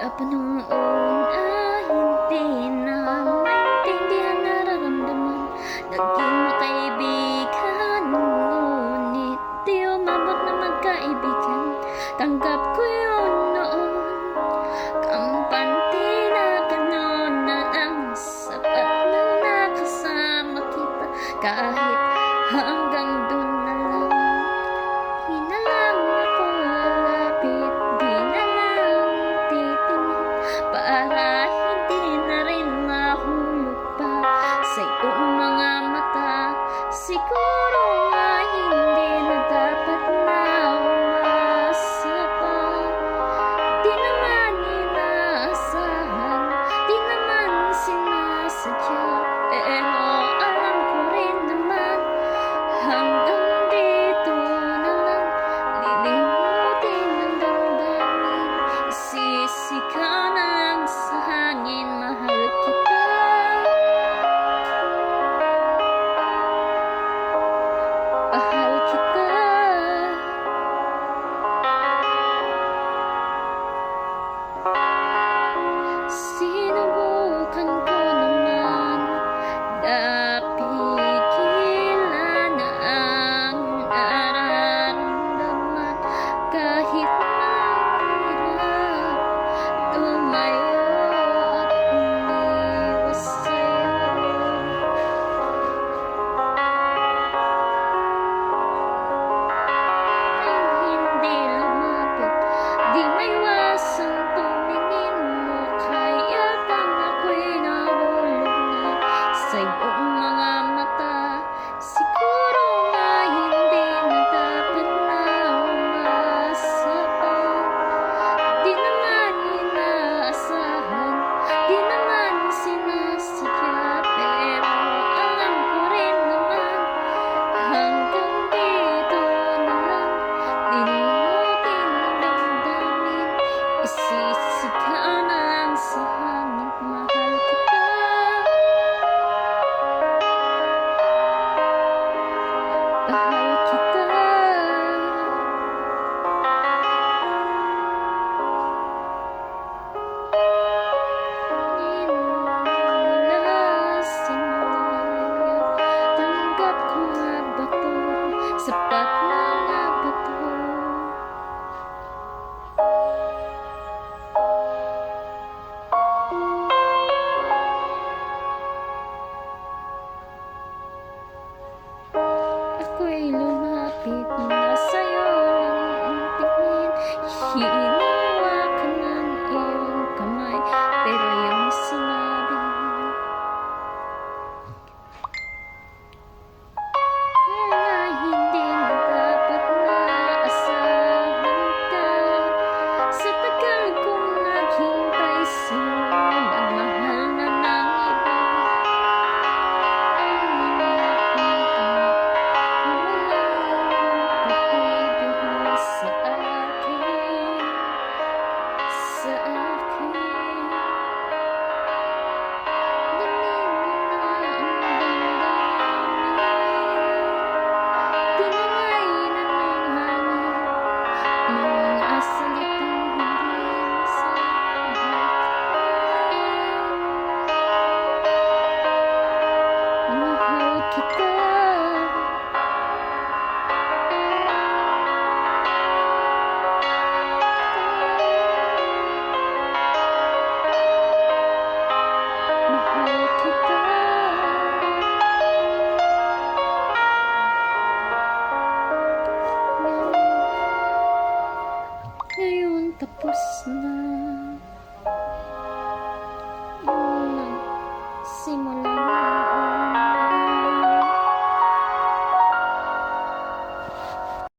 Kaya pa noon hindi na maintindihan nararamdaman. Naging makaibigan, ngunit di umabot na magkaibigan. Tanggap ko yun noon, kampante na gano'n na lang. Sapat na nakasama kita, kahit hanggang dun na lang. Di na lang ako lalapit, di na lang titingin, para hindi na rin mahulog pa sa iyong mga mata. Siguro nga hindi na dapat na umasa pa. Di naman inaasahan, di naman sinasadya, pero alam ko rin naman hanggang dito na lang. Lilimutin ang damdamin, isisigaw na lang sa hangin, mahal kita. Mahal kita. Sinubukan ko naman na pigilan ang nararamdaman, kahit mahirap tumayo at umiwas sa'yo. Ang hindi lumapit, di maiwasang tumingin mo, kaya bang ako'y nahulog na sa iyong mga mata. Siguro nga hindi na dapat na umasa pa. Di naman inaasahan, di naman sinasadya, pero alam ko rin naman hanggang dito na lang. Lilimutin ang damdamin, isisigaw na lang sa hangin, mahal kita. Mahal kita. Mula simula, tanggap ko nga ba to? Sapat na nga ba to? Ako'y lumapit na sa'yo ng tingin, hinawakan ng iyong kamay, pero iyong sinabi na hindi na dapat na asahan ka. Sa tagal kong naghintay sa'yo, nagmahal na ng iba. Ang nakita pag-ibig mo sa akin, sa akin. Tinangay na ng hangin mga salitang hindi masama. Mahal kita. Mahal kita. Ngayon tapos na yung simula.